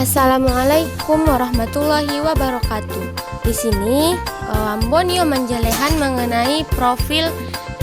Assalamualaikum warahmatullahi wabarakatuh. Di sini Ambonio menjelehan mengenai profil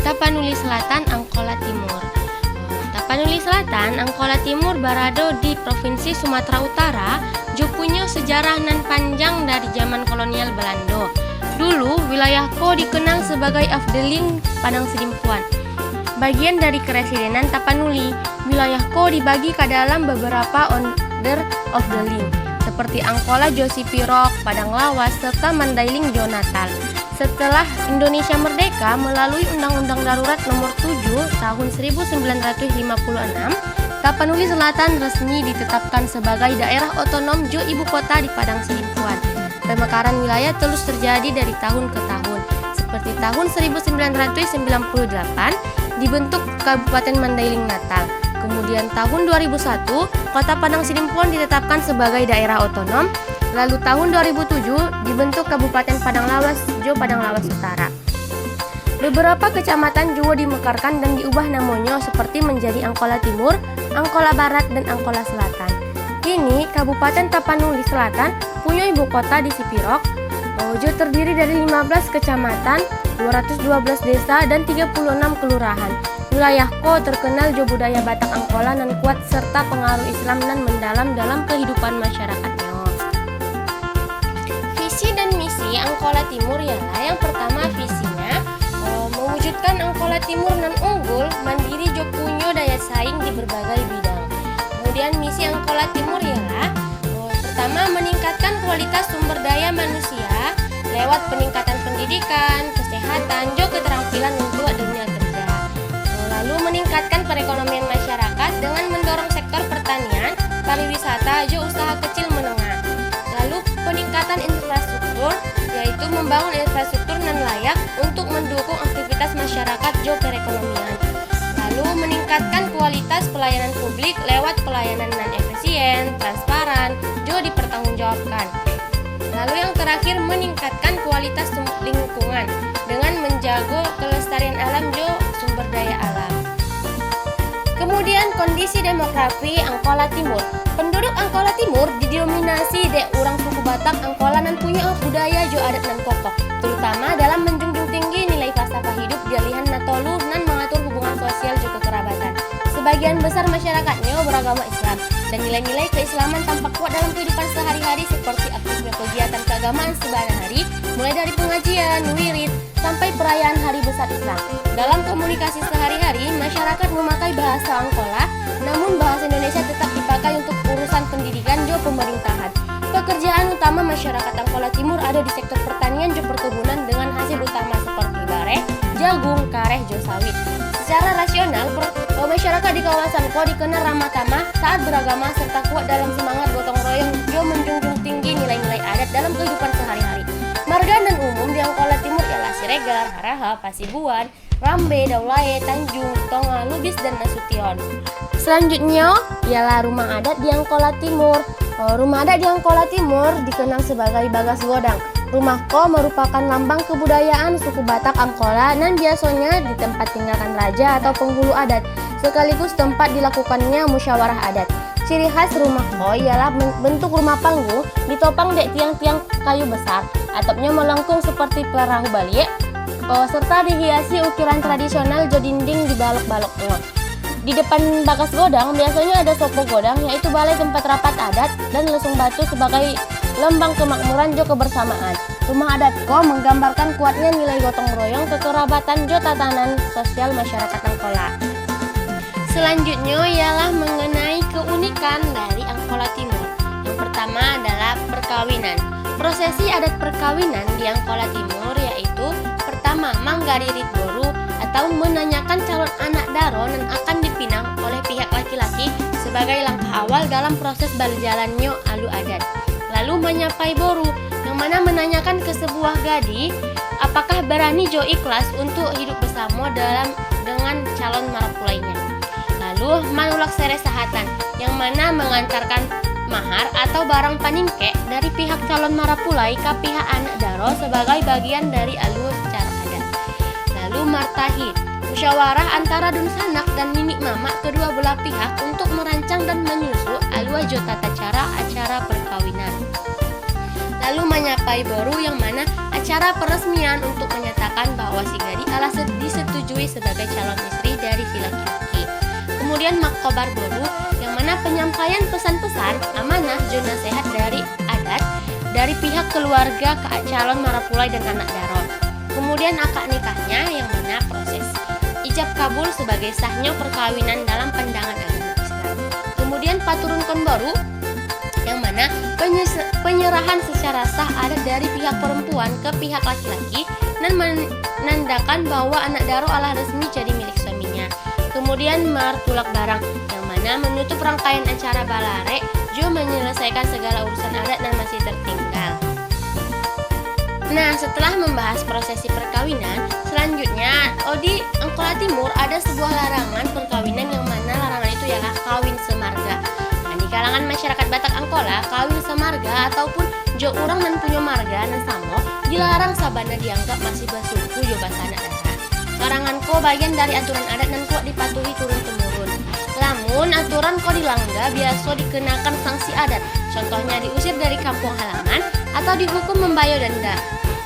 Tapanuli Selatan, Angkola Timur. Tapanuli Selatan, Angkola Timur berada di Provinsi Sumatera Utara. Jo punya sejarah nan panjang dari zaman kolonial Belanda. Dulu wilayah Ko dikenal sebagai Afdeling Padang Sidimpuan, bagian dari Kepresidenan Tapanuli. Wilayah Ko dibagi ke dalam beberapa order of the link, seperti Angkola Jo Sipirok, Padang Lawas, serta Mandailing Jo Natal. Setelah Indonesia merdeka melalui Undang-Undang Darurat Nomor 7 Tahun 1956, Tapanuli Selatan resmi ditetapkan sebagai daerah otonom Jo Ibu Kota di Padang Sidimpuan. Pemekaran wilayah terus terjadi dari tahun ke tahun. Seperti tahun 1998 dibentuk Kabupaten Mandailing Natal. Kemudian tahun 2001, Kota Padang Sidimpuan ditetapkan sebagai daerah otonom. Lalu tahun 2007 dibentuk Kabupaten Padang Lawas, Jo Padang Lawas Utara. Beberapa kecamatan juga dimekarkan dan diubah namanya seperti menjadi Angkola Timur, Angkola Barat, dan Angkola Selatan. Kini Kabupaten Tapanuli Selatan punya ibu kota di Sipirok. Jo terdiri dari 15 kecamatan, 212 desa, dan 36 kelurahan. Wilayah Ko terkenal jo budaya Batak Angkola nan kuat serta pengaruh Islam nan mendalam dalam kehidupan masyarakatnya. Visi dan misi Angkola Timur ialah yang pertama visinya mewujudkan Angkola Timur nan unggul, mandiri jo punya daya saing di berbagai bidang. Kemudian misi Angkola Timur ialah pertama meningkatkan kualitas sumber daya manusia lewat peningkatan pendidikan, kesehatan, jo keterampilan untuk dunia kerja. Lalu meningkatkan perekonomian masyarakat dengan mendorong sektor pertanian, pariwisata, jo usaha kecil menengah. Lalu peningkatan infrastruktur, yaitu membangun infrastruktur nan layak untuk mendukung aktivitas masyarakat jo perekonomian. Lalu meningkatkan kualitas pelayanan publik lewat pelayanan nan efisien, transparan, jo dipertanggungjawabkan. Lalu yang terakhir meningkatkan kualitas lingkungan dengan menjaga kelestarian alam jo sumber daya alam. Kemudian kondisi demografi Angkola Timur. Penduduk Angkola Timur didominasi dek orang suku Batak Angkola nan punya budaya jo adat nan kokoh, terutama dalam menjunjung tinggi nilai falsafah hidup dialihan natolu nan mengatur hubungan sosial jo kekerabatan. Sebagian besar masyarakatnya beragama Islam dan nilai-nilai keislaman tampak kuat dalam kehidupan sehari-hari seperti aktivitas kegiatan keagamaan sehari-hari, mulai dari pengajian, wirid, sampai perayaan hari besar Islam. Dalam komunikasi sehari-hari, masyarakat memakai bahasa Angkola, namun bahasa Indonesia tetap dipakai untuk urusan pendidikan jo pemerintahan. Pekerjaan utama masyarakat Angkola Timur ada di sektor pertanian jo perkebunan dengan hasil utama seperti bareh, jagung, kareh, jo sawit. Secara rasional, masyarakat di kawasan Ko dikenal ramah tamah, taat beragama, serta kuat dalam semangat gotong royong jo menjunjung tinggi nilai-nilai adat dalam kehidupan sehari-hari. Marga dan umum di Angkola Timur ialah Siregar, Haraha, Pasibuan, Rambe, Daulaye, Tanjung, Tonga, Lubis, dan Nasution. Selanjutnya ialah rumah adat di Angkola Timur. Rumah adat di Angkola Timur dikenal sebagai Bagas Godang. Rumah Ko merupakan lambang kebudayaan suku Batak Angkola dan biasanya di tempat tinggalkan raja atau penghulu adat, sekaligus tempat dilakukannya musyawarah adat. Ciri khas rumah Ko ialah bentuk rumah panggung ditopang dek tiang-tiang kayu besar, atapnya melengkung seperti perahu balik, serta dihiasi ukiran tradisional jo dinding di balok-baloknya. Di depan Bagas Godang biasanya ada sopo godang, yaitu balai tempat rapat adat, dan lesung batu sebagai lembang kemakmuran jo kebersamaan. Rumah adat Ko menggambarkan kuatnya nilai gotong royong, kekerabatan jo tatanan sosial masyarakat Angkola. Selanjutnya ialah mengenai keunikan dari Angkola Timur. Yang pertama adalah perkawinan. Prosesi adat perkawinan di Angkola Timur yaitu pertama Manggaririt Boru atau menanyakan calon anak daro yang akan dipinang oleh pihak laki-laki sebagai langkah awal dalam proses berjalannya alu adat. Lalu menyapai boru, yang mana menanyakan ke sebuah gadis apakah berani jo ikhlas untuk hidup bersama dengan calon marapulainya. Lalu manulak sere sahatan, yang mana mengantarkan mahar atau barang paningke dari pihak calon marapulai ke pihak anak daro sebagai bagian dari alu secara adat. Lalu martahid, musyawarah antara Dun Sanak dan Nini Mama kedua belah pihak untuk merancang dan menyusun alur tata cara acara perkawinan. Lalu menyapai baru yang mana acara peresmian untuk menyatakan bahwa si gadis telah disetujui sebagai calon istri dari si laki-laki. Kemudian makkobar baru yang mana penyampaian pesan-pesan amanah dan nasihat dari adat dari pihak keluarga ke calon marapulai dan anak daron. Kemudian akad nikahnya yang mana proses ijab kabul sebagai sahnya perkawinan dalam pandangan agama Islam. Kemudian paturun kon baru yang mana penyerahan secara sah adat dari pihak perempuan ke pihak laki-laki dan menandakan bahwa anak daro adalah resmi jadi milik suaminya. Kemudian martulak barang yang mana menutup rangkaian acara balare juga menyelesaikan segala urusan adat dan masih tertinggal. Nah, setelah membahas prosesi perkawinan, selanjutnya di Angkola Timur ada sebuah larangan perkawinan yang mana larangan itu ialah kawin semarga. Nah, di kalangan masyarakat Batak Angkola, kawin semarga ataupun jo urang dan punya marga dan samo dilarang sabana dianggap masih bersuku jo basana dara. Larangan ko bagian dari aturan adat dan ko dipatuhi turun-temurun. Namun aturan ko dilanggar biasa dikenakan sanksi adat. Contohnya diusir dari kampung halaman atau dihukum membayar denda.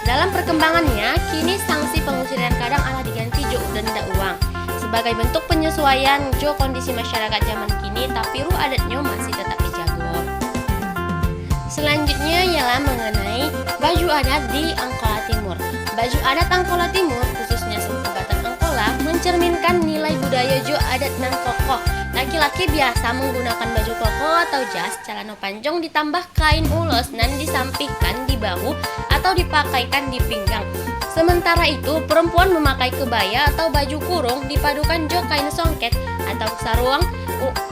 Dalam perkembangannya, kini sanksi pengusiran kadang alah diganti jo denda uang. Sebagai bentuk penyesuaian jo kondisi masyarakat zaman kini, tapi ruh adatnya masih tetap dijaga. Selanjutnya ialah mengenai baju adat di Angkola Timur. Baju adat Angkola Timur, khususnya suku Batak Angkola, mencerminkan nilai budaya jo adat nan kokoh. Laki-laki biasa menggunakan baju koko atau jas, celana panjang ditambah kain ulos dan disampingkan di bahu atau dipakaikan di pinggang. Sementara itu, perempuan memakai kebaya atau baju kurung dipadukan jo kain songket atau saruang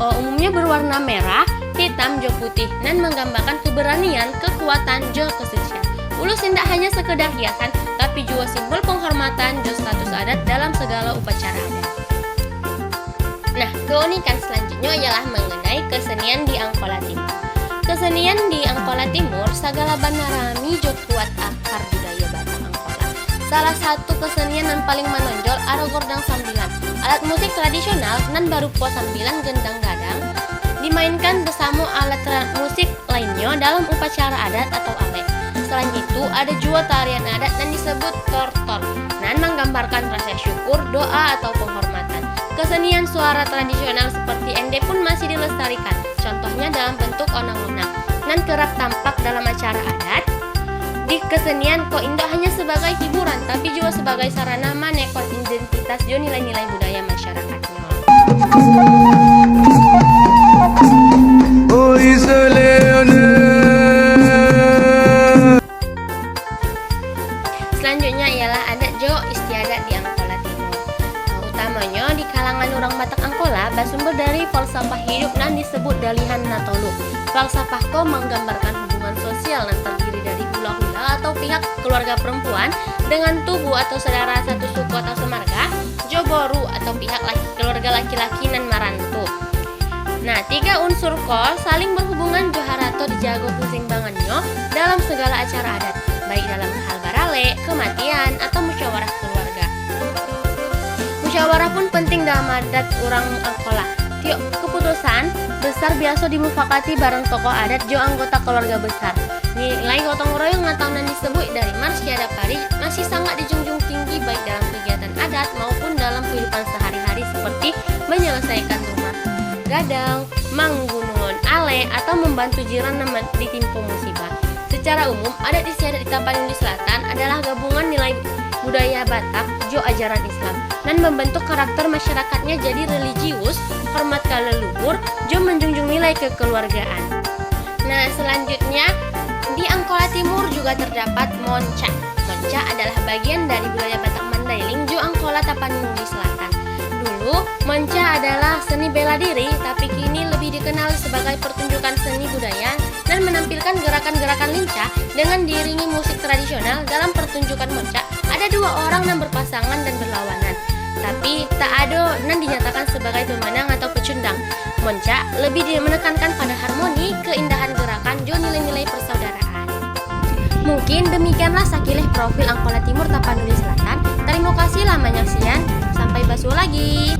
umumnya berwarna merah, hitam, jo putih dan menggambarkan keberanian, kekuatan, jo kesucian. Ulus tidak hanya sekedar hiasan, tapi juga simbol penghormatan jo status adat dalam segala upacara adat. Nah, keunikan selanjutnya ialah mengenai kesenian di Angkola Timur. Kesenian di Angkola Timur sagala banarami jo kuat akar budaya Batak Angkola. Salah satu kesenian yang paling menonjol adalah gordang sambilan. Alat musik tradisional nan berupa sambilan gendang gadang dimainkan bersama alat musik lainnya dalam upacara adat atau alet. Selain itu, ada juga tarian adat yang disebut tortor dan menggambarkan rasa syukur, doa atau penghormatan. Kesenian suara tradisional seperti ende pun masih dilestarikan, contohnya dalam bentuk onang-onang, dan kerap tampak dalam acara adat. Di kesenian ko indo hanya sebagai hiburan, tapi juga sebagai sarana manekot identitas dan nilai-nilai budaya masyarakatnya. Selanjutnya ialah adat jo istiadat di Angkola Timur. Utamanya di kalangan orang Batak Angkola bersumber dari falsafah hidup dan disebut dalihan natolu. Falsafah ko menggambarkan hubungan sosial yang terdiri dari hula-hula atau pihak keluarga perempuan dengan tubuh atau saudara satu suku atau semarga, joboru atau pihak keluarga laki-laki dan marantu. Nah, tiga unsur ko saling berhubungan joharato dijago keseimbangannya dalam segala acara adat, baik dalam hal barale, kematian, atau musyawarah keluarga. Musyawarah pun penting dalam adat orang Angkola. Tiap keputusan besar biasa dimufakati bareng tokoh adat jo anggota keluarga besar. Nilai gotong royong atau yang disebut dari Marsya Pari masih sangat dijunjung tinggi baik dalam kegiatan adat maupun dalam kehidupan sehari-hari seperti menyelesaikan rumah gadang, manggunungan ale, atau membantu jiran ditimpa musibah. Secara umum, adat istiadat di Tapanuli Selatan adalah gabungan nilai budaya Batak jo ajaran Islam dan membentuk karakter masyarakatnya jadi religius, hormat ka leluhur, jo menjunjung nilai kekeluargaan. Nah, selanjutnya di Angkola Timur juga terdapat monca. Monca adalah bagian dari budaya Batak Mandailing jo Angkola Tapanuli Selatan. Dulu, monca adalah seni bela diri, tapi kini lebih dikenal sebagai pertunjukan seni budaya dan menampilkan gerakan-gerakan lincah dengan diiringi musik tradisional. Dalam pertunjukan monca, ada dua orang yang berpasangan dan berlawanan, tapi tak ada yang dinyatakan sebagai pemenang atau pecundang. Monca lebih menekankan pada harmoni, keindahan gerakan, dan nilai-nilai persaudaraan. Mungkin demikianlah sakileh profil Angkola Timur Tapanuli Selatan. Terima kasih lah menyaksikan. Sampai berjumpa. lagi.